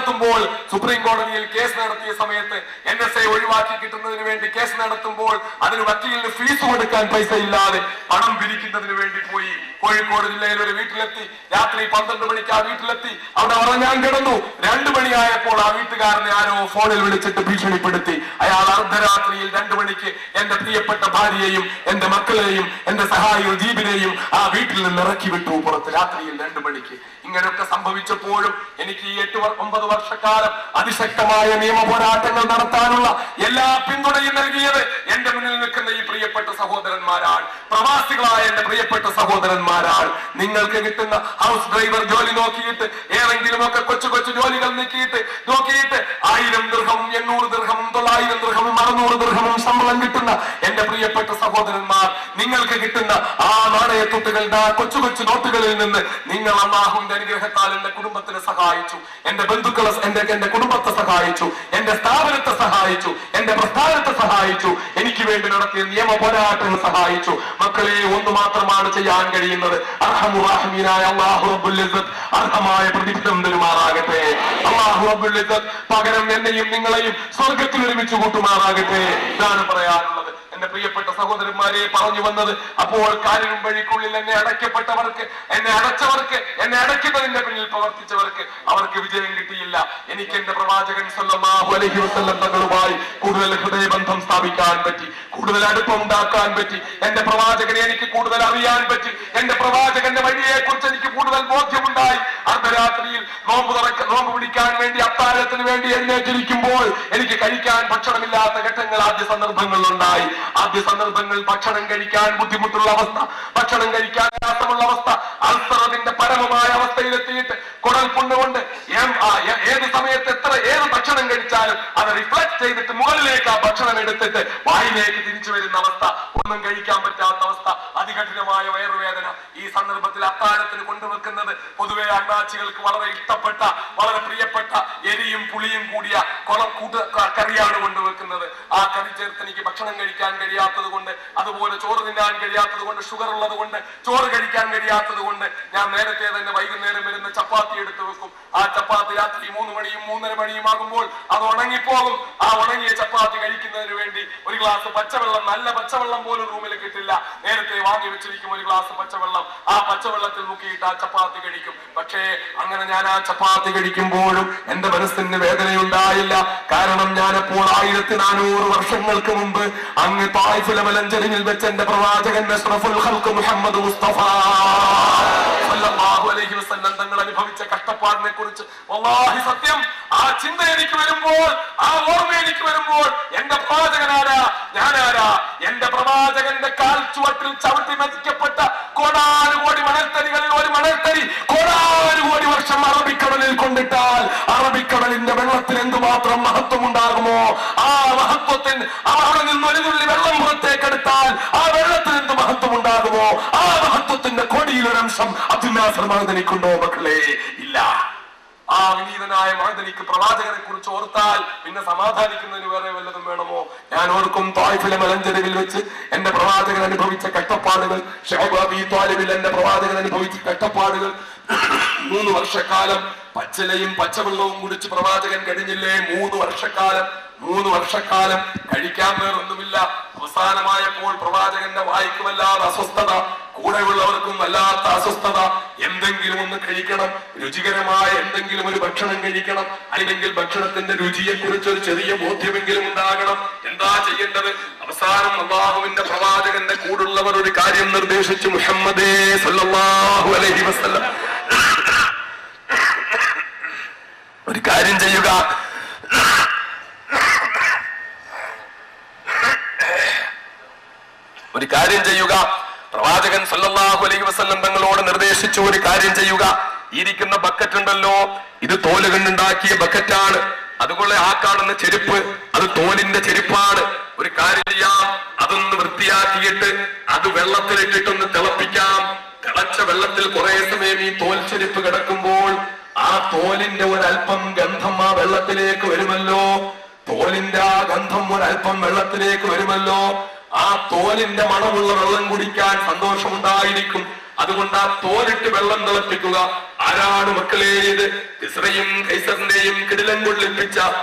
നടത്തുമ്പോൾ, സുപ്രീം കോടതിയിൽ കേസ് നടത്തിയ സമയത്ത് NSA ഒഴിവാക്കി കിട്ടുന്നതിന് വേണ്ടി കേസ് നടത്തുമ്പോൾ അതിന് വക്കീലിന് ഫീസ് കൊടുക്കാൻ പൈസ ഇല്ലാതെ പണം പിരിക്കുന്നതിന് വേണ്ടി പോയി. കോഴിക്കോട് ജില്ലയിൽ ഒരു വീട്ടിലെത്തി. രാത്രി 12 മണിക്ക് ആ വീട്ടിലെത്തി. അവിടെ ഉറങ്ങാൻ കിടന്നു. 2 മണിയായപ്പോൾ ആ വീട്ടുകാരനെ ആരോ ഫോണിൽ വിളിച്ചിട്ട് ഭീഷണിപ്പെടുത്തി. അയാൾ അർദ്ധരാത്രിയിൽ 2 മണിക്ക് എന്റെ പ്രിയപ്പെട്ട ഭാര്യയെയും എന്റെ മക്കളെയും എന്റെ സഹായിയും ജീബിനെയും ആ വീട്ടിൽ നിന്ന് ഇറക്കി വിട്ടു പുറത്ത് രാത്രിയിൽ 2 മണിക്ക്. ഇങ്ങനെയൊക്കെ സംഭവിച്ചപ്പോഴും എനിക്ക് ഈ 8-9 വർഷക്കാലം അതിശക്തമായ നിയമ പോരാട്ടങ്ങൾ നടത്താനുള്ള എല്ലാ പിന്തുണയും നൽകിയത് എന്റെ മുന്നിൽ നിൽക്കുന്ന ഈ പ്രിയപ്പെട്ട സഹോദരന്മാരാണ്, പ്രവാസികളായ എന്റെ പ്രിയപ്പെട്ട സഹോദരന്മാരാണ്. നിങ്ങൾക്ക് കിട്ടുന്ന ഹൗസ് ഡ്രൈവർ ജോലി നോക്കിയിട്ട്, ഏതെങ്കിലുമൊക്കെ കൊച്ചു കൊച്ചു ജോലികൾ നോക്കിയിട്ട് 1000 ദിർഹവും 800 ദിർഹവും 900 ദിർഹവും 600 ദിർഹവും ശമ്പളം കിട്ടുന്ന എന്റെ പ്രിയപ്പെട്ട സഹോദരന്മാർ, നിങ്ങൾക്ക് കിട്ടുന്ന ആ നാണയത്തുട്ടുകളുടെ ആ കൊച്ചു കൊച്ചു നോട്ടുകളിൽ നിന്ന് നിങ്ങൾ അല്ലാഹുവിന്റെ അനുഗ്രഹത്താൽ എന്റെ കുടുംബത്തിനെ സഹായിച്ചു, എന്റെ ബന്ധുക്കളെ, എന്റെ കുടുംബത്തെ സഹായിച്ചു, എന്റെ സ്ഥാപനത്തെ സഹായിച്ചു, എന്റെ പ്രസ്ഥാനത്തെ സഹായിച്ചു, എനിക്ക് വേണ്ടി നടത്തിയ നിയമ പോരാട്ടങ്ങൾ സഹായിച്ചു. മക്കളെ, ഒന്ന് മാത്രമാണ് ചെയ്യാൻ കഴിയുന്നത്. അർഹമുറാഹിമീനായ അല്ലാഹു റബ്ബുൽ ഇസ്സത്ത് അർഹമായ പ്രതിഫലം തരുമാറാകട്ടെ. അല്ലാഹു റബ്ബുൽ ഇസ്സത്ത് പകരം എന്നെയും നിങ്ങളെയും സ്വർഗത്തിൽ ഒരുമിച്ച് കൂട്ടുമാറാകട്ടെ. ഇതാണ് പറയാനുള്ളത്. എന്റെ പ്രിയപ്പെട്ട സഹോദരന്മാരെ, പറഞ്ഞു വന്നത്, അപ്പോൾ കാലിനും വഴിക്കുള്ളിൽ എന്നെ അടയ്ക്കപ്പെട്ടവർക്ക്, എന്നെ അടച്ചവർക്ക്, എന്നെ അടയ്ക്കുന്നതിന്റെ പിന്നിൽ പ്രവർത്തിച്ചവർക്ക് അവർക്ക് വിജയം കിട്ടിയില്ല. എനിക്ക് എന്റെ പ്രവാചകൻ സല്ലല്ലാഹു അലൈഹി വസല്ലം തങ്ങളുമായി കൂടുതൽ ഹൃദയബന്ധം സ്ഥാപിക്കാൻ പറ്റി, കൂടുതൽ അടുപ്പം ഉണ്ടാക്കാൻ പറ്റി. എന്റെ പ്രവാചകനെ എനിക്ക് കൂടുതൽ അറിയാൻ പറ്റി. എന്റെ പ്രവാചകന്റെ വഴിയെ കുറിച്ച് എനിക്ക് കൂടുതൽ ബോധ്യമുണ്ടായി. അർദ്ധരാത്രിയിൽ നോമ്പ് പിടിക്കാൻ വേണ്ടി, അത്താഴത്തിന് വേണ്ടി എഴുന്നേറ്റിരിക്കുമ്പോൾ എനിക്ക് കഴിക്കാൻ ഭക്ഷണമില്ലാത്ത ഘട്ടങ്ങൾ ആദ്യ സന്ദർഭങ്ങളിലുണ്ടായി. ആദ്യ സന്ദർഭങ്ങൾ ഭക്ഷണം കഴിക്കാൻ ബുദ്ധിമുട്ടുള്ള അവസ്ഥ, ഭക്ഷണം കഴിക്കാൻ പ്രയാസമുള്ള അവസ്ഥ, അൾസറതിന്റെ പരമമായ അവസ്ഥയിലെത്തിയിട്ട് കുടൽ പുണ്ണുകൊണ്ട് ഏത് സമയത്ത് ഏത് ഭക്ഷണം കഴിച്ചാലും അത് റിഫ്ലക്ട് ചെയ്തിട്ട് മുകളിലേക്ക് ആ ഭക്ഷണം എടുത്തിട്ട് വായിലേക്ക് തിരിച്ചു വരുന്ന അവസ്ഥ, ഒന്നും കഴിക്കാൻ പറ്റാത്ത അവസ്ഥ, അതികഠിനമായ വയറുവേദന. ഈ സന്ദർഭത്തിൽ അത്താഴത്തിന് കൊണ്ടുവെക്കുന്നത് പൊതുവെ അണ്ണാച്ചികൾക്ക് വളരെ ഇഷ്ടപ്പെട്ട, വളരെ പ്രിയപ്പെട്ട എരിയും പുളിയും കൂടിയ കറിയാണ് കൊണ്ടുവെക്കുന്നത്. ആ കറി ചേർത്ത് എനിക്ക് ഭക്ഷണം കഴിക്കാൻ കഴിയാത്തത് കൊണ്ട്, അതുപോലെ ചോറ് തിന്നാൻ കഴിയാത്തത് കൊണ്ട്, ഷുഗർ ഉള്ളത് കൊണ്ട് ചോറ് കഴിക്കാൻ കഴിയാത്തത് കൊണ്ട് ഞാൻ നേരത്തെ തന്നെ വൈകുന്നേരം വരുന്ന ചപ്പാത്തി എടുത്തു വെക്കും. ആ ചപ്പാത്തി രാത്രി 3 മണിയും 3:30 മണിയും ആകുമ്പോൾ അത് ഉണങ്ങിപ്പോകും. ആ ഉണങ്ങിയ ചപ്പാത്തി കഴിക്കുന്നതിന് വേണ്ടി ഒരു ഗ്ലാസ് പച്ചവെള്ളം, നല്ല പച്ചവെള്ളം പോലും റൂമിൽ കിട്ടില്ല, നേരത്തെ വാങ്ങി വെച്ചിരിക്കും ഒരു ഗ്ലാസ് പച്ചവെള്ളം. ആ പച്ചവെള്ളത്തിൽ മുക്കിയിട്ട് ആ ചപ്പാത്തി കഴിക്കും. പക്ഷേ അങ്ങനെ ഞാൻ ആ ചപ്പാത്തി കഴിക്കുമ്പോഴും എന്റെ മനസ്സിന് വേദനയുണ്ടായില്ല. കാരണം ഞാനപ്പോൾ 1400 വർഷങ്ങൾക്ക് മുമ്പ് അങ്ങ് തായിഫിലെ മലഞ്ചെരിവിൽ വെച്ച് എന്റെ പ്രവാചകൻ അഷ്റഫുൽ ഖൽഖ് മുഹമ്മദ് മുസ്തഫ സല്ലല്ലാഹു അലൈഹി വസല്ലം തങ്ങൾ അനുഭവിച്ച കഷ്ടപ്പാടിനെ കുറിച്ച് വല്ലാഹി സത്യം, ആ ചിന്ത എനിക്ക് വരുമ്പോൾ, ആ ഓർമ്മ എനിക്ക് വരുമ്പോൾ, എന്റെ പ്രവാചകനാരാ, ഞാനാരാ? എന്റെ പ്രവാചകന്റെ കാൽ ചുവട്ടിൽ ചവിട്ടി മതിക്കപ്പെട്ട കോടാനുകോടി മണൽത്തരികളിൽ ഒരു മണൽത്തരി കോടാനുകോടി വർഷം അറബിക്കടലിൽ കൊണ്ടിട്ടാൽ അറബിക്കടലിന്റെ വെള്ളത്തിന് എന്തുമാത്രം മഹത്വം ഉണ്ടാകുമോ? ആ മഹത്വത്തിന് അവിടെ നിന്ന് ഒരു തുള്ളി വെള്ളം പുറത്തേക്കെടുത്താൽ ആ വെള്ളത്തിന് എന്ത് മഹത്വം ഉണ്ടാകുമോ? ആ മഹത്വത്തിന്റെ കോടിയിലൊരംശം അബ്ദുൽ നാസർ മഅദനിക്കുണ്ടോ മക്കളെ? ഇല്ല. ആ വിനീതനായ മഅദനിക്ക് പ്രവാചകനെ കുറിച്ച് ഓർത്താൽ പിന്നെ സമാധാനിക്കുന്നതിന് വേറെ വല്ലതും വേണമോ? ഞാൻ ഓർക്കും, തായിഫിലെ മലഞ്ചെരിവിൽ വെച്ച് എന്റെ പ്രവാചകൻ അനുഭവിച്ച കഷ്ടപ്പാടുകൾ, ശഅബ് അബീ ത്വാലിബിൽ എന്റെ പ്രവാചകൻ അനുഭവിച്ച കഷ്ടപ്പാടുകൾ. 3 വർഷക്കാലം പച്ചിലയും പച്ചവെള്ളവും കുടിച്ച് പ്രവാചകൻ കഴിഞ്ഞില്ലേ? 3 വർഷക്കാലം കഴിക്കാൻ വേറൊന്നുമില്ല. അവസാനമായപ്പോൾ പ്രവാചകന്റെ വായിക്ക് വല്ലാത്ത അസ്വസ്ഥത, കൂടെയുള്ളവർക്കും വല്ലാത്ത അസ്വസ്ഥത. എന്തെങ്കിലും ഒന്ന് കഴിക്കണം, രുചികരമായ എന്തെങ്കിലും ഒരു ഭക്ഷണം കഴിക്കണം, അല്ലെങ്കിൽ ഭക്ഷണത്തിന്റെ രുചിയെ കുറിച്ച് ഒരു ചെറിയ ബോധ്യമെങ്കിലും ഉണ്ടാകണം. എന്താ ചെയ്യേണ്ടത്? അവസാനം അല്ലാഹുവിന്റെ പ്രവാചകന്റെ കൂടുള്ളവർ ഒരു കാര്യം നിർദ്ദേശിച്ചു. മുഹമ്മദേ സല്ലല്ലാഹു അലൈഹി വസല്ലം, ഒരു കാര്യം ചെയ്യുക, പ്രവാചകൻ സല്ലല്ലാഹു അലൈഹി വസല്ലം തങ്ങളോട് നിർദ്ദേശിച്ചു, ഒരു കാര്യം ചെയ്യുക. ഇരിക്കുന്ന ബക്കറ്റ് ഉണ്ടല്ലോ, ഇത് തോല് കൊണ്ടുണ്ടാക്കിയ ബക്കറ്റാണ്. അതുപോലെ ആ കാണുന്ന ചെരുപ്പ്, അത് തോലിന്റെ ചെരുപ്പാണ്. ഒരു കാര്യം ചെയ്യാം, അതൊന്ന് വൃത്തിയാക്കിയിട്ട് അത് വെള്ളത്തിലിട്ടിട്ടൊന്ന് തിളപ്പിക്കാം. തിളച്ച വെള്ളത്തിൽ കുറെ സമയം ഈ തോൽ ചെരുപ്പ് കിടക്കുമ്പോൾ ആ തോലിന്റെ ഒരൽപ്പം ഗന്ധം ആ വെള്ളത്തിലേക്ക് വരുമല്ലോ. തോലിന്റെ ആ ഗന്ധം ഒരൽപ്പം വെള്ളത്തിലേക്ക് വരുമല്ലോ. ആ തോലിന്റെ മണമുള്ള വെള്ളം കുടിക്കാൻ സന്തോഷമുണ്ടായിരിക്കും. അതുകൊണ്ട് ആ തോലിട്ട് വെള്ളം തിളപ്പിക്കുക. ആ ആരാണ് മക്കളെ ഇത്? ഇസ്രയും കൈസറിന്റെയും കിടിലം കൊള്ളിപ്പിച്ച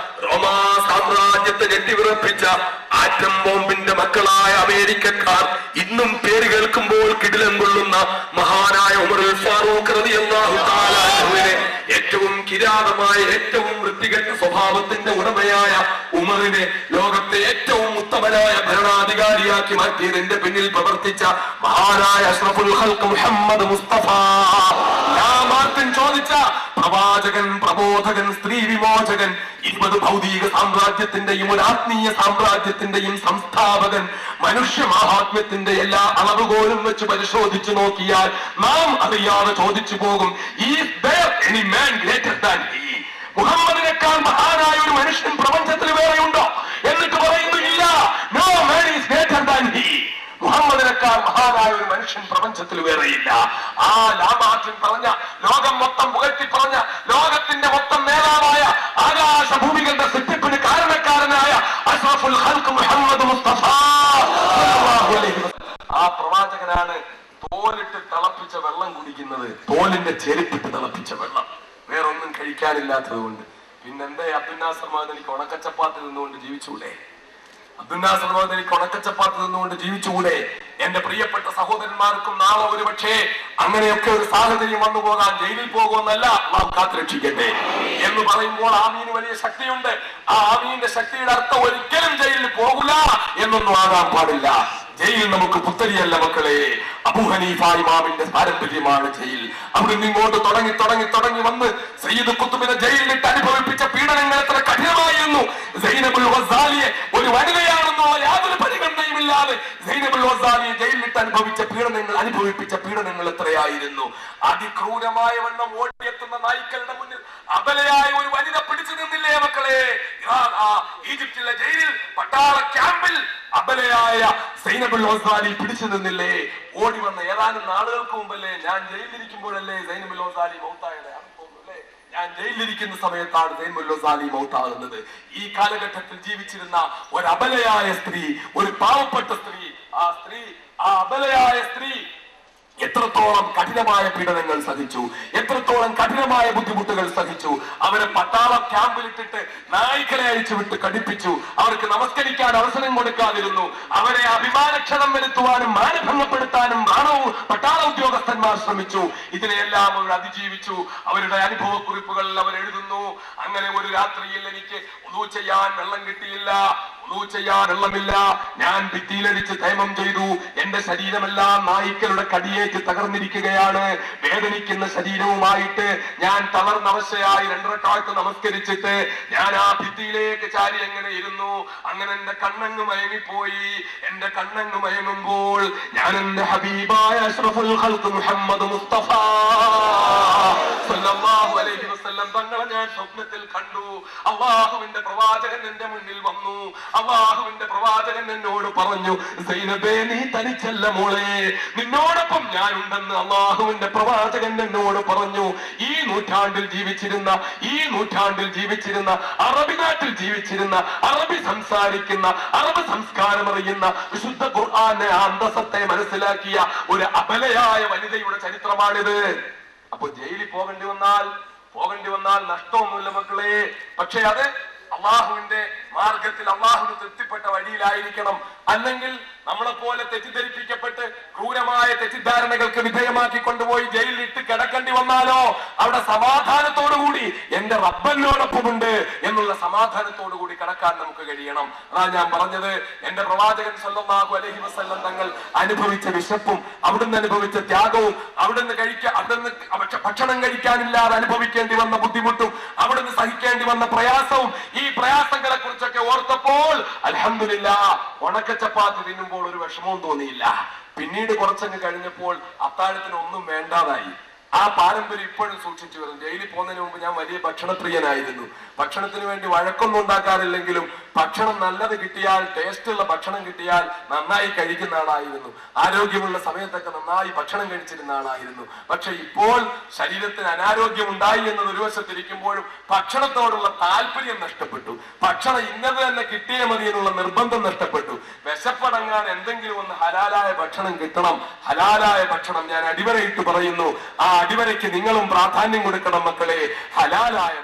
റോമാ സാമ്രാജ്യത്തെ ഞെട്ടിവിറപ്പിച്ച ആറ്റം ബോംബിന്റെ മക്കളായ അമേരിക്കക്കാർ ഇന്നും പേര് കേൾക്കുമ്പോൾ കിടിലം കൊള്ളുന്ന മഹാനായ ഉമറുൽ ഫാറൂഖ് റളിയല്ലാഹു തആല അൻഹുവിനെ, ഏറ്റവും കിരാതമായ ഏറ്റവും വൃത്തികെട്ട സ്വഭാവത്തിന്റെ ഉടമയായ ഉമറിനെ ലോകത്തെ ഏറ്റവും ഉത്തമനായ ഭരണാധികാരിയാക്കി മാറ്റിയതിന്റെ പിന്നിൽ പ്രവർത്തിച്ച മഹാനായ അഷ്റഫുൽ ഖൽഖ് മുഹമ്മദ് മുസ്തഫ ചോദിച്ച പ്രവാചകൻ, പ്രബോധകൻ, സ്ത്രീ വിമോചകൻ, 20 ഭൗതിക സാമ്രാജ്യത്തിന്റെയും ഒരു ആത്മീയ സാമ്രാജ്യത്തിന്റെയും സംസ്ഥാപകൻ, മനുഷ്യ മഹാത്മ്യത്തിന്റെ എല്ലാ അളവുകോലും വെച്ച് പരിശോധിച്ചു നോക്കിയാൽ നാം അറിയാതെ ചോദിച്ചു പോകും, മുഹമ്മദിനേക്കാൾ മഹാനായ ഒരു മനുഷ്യൻ പ്രപഞ്ചത്തിൽ വേറെയുണ്ടോ? എന്നിട്ട് പറയുന്നു ഇല്ല, no man is greater than he. മുഹമ്മദിനേക്കാൾ മഹാനായ ഒരു മനുഷ്യൻ പ്രപഞ്ചത്തിൽ വേറെയില്ല. ആ ലാമാറ്റിൻ പറഞ്ഞ, ലോകം മൊത്തം പുകഴ്ത്തി പറഞ്ഞ, ലോകത്തിന്റെ മൊത്തം നേതാവായ, ആകാശഭൂമികളുടെ സൃഷ്ടിപ്പിന് കാരണക്കാരനായ അഷ്റഫുൽ ഖൽഖ് മുഹമ്മദ് മുസ്തഫ ആ പ്രവാചകനാണ് തോലിട്ട് തിളപ്പിച്ച വെള്ളം കുടിക്കുന്നത്. തോലിന്റെ ചെരുപ്പിട്ട് തിളപ്പിച്ച വെള്ളം, വേറൊന്നും കഴിക്കാനില്ലാത്തത് കൊണ്ട്. പിന്നെന്തേ അബ്ദുൽ നാസർ മദനിക്ക് ഉണക്കച്ചപ്പാത്തിൽ നിന്നുകൊണ്ട് ജീവിച്ചൂടെ? അബ്ദുൽ നാസർ മദനിക്ക് ഉണക്കച്ചപ്പാത്തിൽ നിന്നുകൊണ്ട് ജീവിച്ചുകൂടെ? എന്റെ പ്രിയപ്പെട്ട സഹോദരന്മാർക്കും നാളെ ഒരുപക്ഷേ അങ്ങനെയൊക്കെ ഒരു സാഹചര്യം വന്നു പോകാൻ, ജയിലിൽ പോകുമെന്നല്ല, നാം കാത്തുരക്ഷിക്കട്ടെ എന്ന് പറയുമ്പോൾ ആമീന് വലിയ ശക്തിയുണ്ട്. ആ ആമീന്റെ ശക്തിയുടെ അർത്ഥം ഒരിക്കലും ജയിലിൽ പോകില്ല എന്നൊന്നും ആകാൻ പാടില്ല. ജയിൽ നമുക്ക് പുത്തരിയല്ല മക്കളെ. അബൂ ഹനീഫ ഇമാമിന്റെ പാരമ്പര്യമാണ് ജയിൽ. അവിടുന്ന് ഇങ്ങോട്ട് തുടങ്ങി വന്ന് സയ്യിദ് ഖുത്ബിനെ ജയിലിലിട്ട് അനുഭവിപ്പിച്ച പീഡനങ്ങൾ എത്ര കഠിനമായിരുന്നു. സൈനബുൽ ഗസാലിയെ ഒരു വനിതയാണെന്നുള്ള യാതൊരു പരിഗണനയുമില്ലാതെ സൈനബുൽ ഗസാലിയെ ജയിലിലിട്ട് അനുഭവിപ്പിച്ച പീഡനങ്ങൾ എത്രയായിരുന്നു. അതിക്രൂരമായ വണ്ണം ഓടിയെത്തുന്ന നായ്ക്കളുടെ മുന്നിൽ അബലയായ ഒരു വനിത പിടിച്ചു നിന്നില്ലേ മക്കളെ? ഈജിപ്തിലെ ജയിലിൽ, പട്ടാള ക്യാമ്പിൽ അബലയായ സൈനബുൽ ഗസാലി പിടിച്ചു നിന്നില്ലേ? ഓടി വന്ന ഏതാനും നാളുകൾക്ക് മുമ്പല്ലേ, ഞാൻ ജയിലിലിരിക്കുമ്പോഴല്ലേ സൈനബുൽ ഗസാലി മൗത്തായത്? ഞാൻ ജയിലിലിരിക്കുന്ന സമയത്താണ് സൈനബുൽ ഗസാലി മൗത്താകുന്നത്. ഈ കാലഘട്ടത്തിൽ ജീവിച്ചിരുന്ന ഒരു അബലയായ സ്ത്രീ, ഒരു പാവപ്പെട്ട സ്ത്രീ, ആ അബലയായ സ്ത്രീ എത്രത്തോളം കഠിനമായ പീഡനങ്ങൾ സഹിച്ചു, എത്രത്തോളം കഠിനമായ ബുദ്ധിമുട്ടുകൾ സഹിച്ചു. അവരെ പട്ടാള ക്യാമ്പിലിട്ടിട്ട് നായ്ക്കളെ അഴിച്ചുവിട്ട് കടിപ്പിച്ചു. അവർക്ക് നമസ്കരിക്കാൻ അവസരം കൊടുക്കാതിരുന്നു. അവരെ അഭിമാനക്ഷതം വരുത്തുവാനും മാനഭംഗപ്പെടുത്താനും പട്ടാള ഉദ്യോഗസ്ഥന്മാർ ശ്രമിച്ചു. ഇതിനെല്ലാം അവർ അതിജീവിച്ചു. അവരുടെ അനുഭവക്കുറിപ്പുകൾ അവർ എഴുതുന്നു. അങ്ങനെ ഒരു രാത്രിയിൽ എനിക്ക് ഉളൂ ചെയ്യാൻ വെള്ളം കിട്ടിയില്ല, ഉളൂ ചെയ്യാൻ വെള്ളമില്ല. ഞാൻ ഭിത്തിയിലടിച്ച് തൈമം ചെയ്തു. എന്റെ ശരീരമെല്ലാം നായ്ക്കളുടെ കടിയേറ്റ് തകർന്നിരിക്കുകയാണ്. വേദനിക്കുന്ന ശരീരവുമായിട്ട് ഞാൻ തളർന്നവശയായി 2 റക്അത്ത് നമസ്കരിച്ചിട്ട് ഞാൻ ആ ഭിത്തിയിലേക്ക് ചാരി എങ്ങനെ ഇരുന്നു. അങ്ങനെ എന്റെ കണ്ണങ്ങ് മയങ്ങിപ്പോയി. എന്റെ കണ്ണങ്ങ് മയങ്ങുമ്പോൾ ഞാൻ എന്റെ ഹബീബായ അഷ്റഫുൽ ഖൽഖ് മുഹമ്മദ് മുസ്തഫ സല്ലല്ലാഹു അലൈഹി വസല്ലം തങ്ങളെ ഞാൻ സ്വപ്നത്തിൽ കണ്ടു. അല്ലാഹുവിന്റെ പ്രവാചകൻ എന്റെ മുന്നിൽ വന്നു. അല്ലാഹുവിന്റെ പ്രവാചകൻ എന്നോട് പറഞ്ഞു, സൈനബേ നീ തനിച്ചല്ല മോളെ, നിന്നോടൊപ്പം ഞാനുണ്ടെന്ന് അല്ലാഹുവിന്റെ പ്രവാചകൻ എന്നോട് പറഞ്ഞു. ഈ നൂറ്റാണ്ടിൽ ജീവിച്ചിരുന്ന അറബി നാട്ടിൽ ജീവിച്ചിരുന്ന, അറബി സംസാരിക്കുന്ന, അറബ് സംസ്കാരം അറിയുന്ന, വിശുദ്ധ ഖുർആന്റെ അന്തസത്തെ മനസ്സിലാക്കിയ ഒരു അബലയായ വനിതയുടെ ചരിത്രമാണിത്. അപ്പൊ ജയിലിൽ പോകേണ്ടി വന്നാൽ നഷ്ടമൊന്നുമില്ല മക്കളെ. പക്ഷെ അത് അള്ളാഹുവിന്റെ മാർഗത്തിൽ, അള്ളാഹുവിന് തൃപ്തിപ്പെട്ട വഴിയിലായിരിക്കണം. അല്ലെങ്കിൽ നമ്മളെ പോലെ തെറ്റിദ്ധരിപ്പിക്കപ്പെട്ട് ക്രൂരമായ തെറ്റിദ്ധാരണകൾക്ക് വിധേയമാക്കി കൊണ്ടുപോയി ജയിലിലിട്ട് കിടക്കേണ്ടി വന്നാലോ, അവിടെ സമാധാനത്തോടുകൂടി എന്റെ റബ്ബനോടൊപ്പമുണ്ട് എന്നുള്ള സമാധാനത്തോടുകൂടി കിടക്കാൻ നമുക്ക് കഴിയണം. അതാ ഞാൻ പറഞ്ഞത്, എന്റെ പ്രവാചകൻ സല്ലല്ലാഹു അലൈഹി വസല്ലം തങ്ങൾ അനുഭവിച്ച വിശപ്പും, അവിടുന്ന് അനുഭവിച്ച ത്യാഗവും, അവിടുന്ന് ഭക്ഷണം കഴിക്കാനില്ലാതെ അനുഭവിക്കേണ്ടി വന്ന ബുദ്ധിമുട്ടും, അവിടുന്ന് സഹിക്കേണ്ടി വന്ന പ്രയാസവും, ഈ പ്രയാസങ്ങളെ കുറിച്ചൊക്കെ ഓർത്തപ്പോൾ അൽഹംദുലില്ലാഹ് ഉണക്കച്ചപ്പാത്തി തിന്നുമ്പോൾ ഒരു വിഷമവും തോന്നിയില്ല. പിന്നീട് കുറച്ചങ്ങ് കഴിഞ്ഞപ്പോൾ അത്താഴത്തിന് ഒന്നും വേണ്ടാതായി. ആ പാരമ്പര്യം ഇപ്പോഴും സൂക്ഷിച്ചു വരുന്നു. ജയിലിൽ പോകുന്നതിന് മുമ്പ് ഞാൻ വലിയ ഭക്ഷണപ്രിയനായിരുന്നു. ഭക്ഷണത്തിന് വേണ്ടി വഴക്കൊന്നും ഉണ്ടാക്കാറില്ലെങ്കിലും ഭക്ഷണം നല്ലത് കിട്ടിയാൽ, ടേസ്റ്റുള്ള ഭക്ഷണം കിട്ടിയാൽ നന്നായി കഴിക്കുന്ന ആളായിരുന്നു. ആരോഗ്യമുള്ള സമയത്തൊക്കെ നന്നായി ഭക്ഷണം കഴിച്ചിരുന്ന ആളായിരുന്നു. പക്ഷെ ഇപ്പോൾ ശരീരത്തിന് അനാരോഗ്യം ഉണ്ടായി എന്നത് ഒരു വശത്തിരിക്കുമ്പോഴും ഭക്ഷണത്തോടുള്ള താല്പര്യം നഷ്ടപ്പെട്ടു. ഭക്ഷണം ഇന്നത് തന്നെ കിട്ടിയേ മതി എന്നുള്ള നിർബന്ധം നഷ്ടപ്പെട്ടു. വിശപ്പടങ്ങാൻ എന്തെങ്കിലും ഒന്ന് ഹലാലായ ഭക്ഷണം കിട്ടണം. ഹലാലായ ഭക്ഷണം, ഞാൻ അടിവരയിട്ട് പറയുന്നു, ആ അടിവരയ്ക്ക് നിങ്ങളും പ്രാധാന്യം കൊടുക്കണം മക്കളെ. ഹലാലായ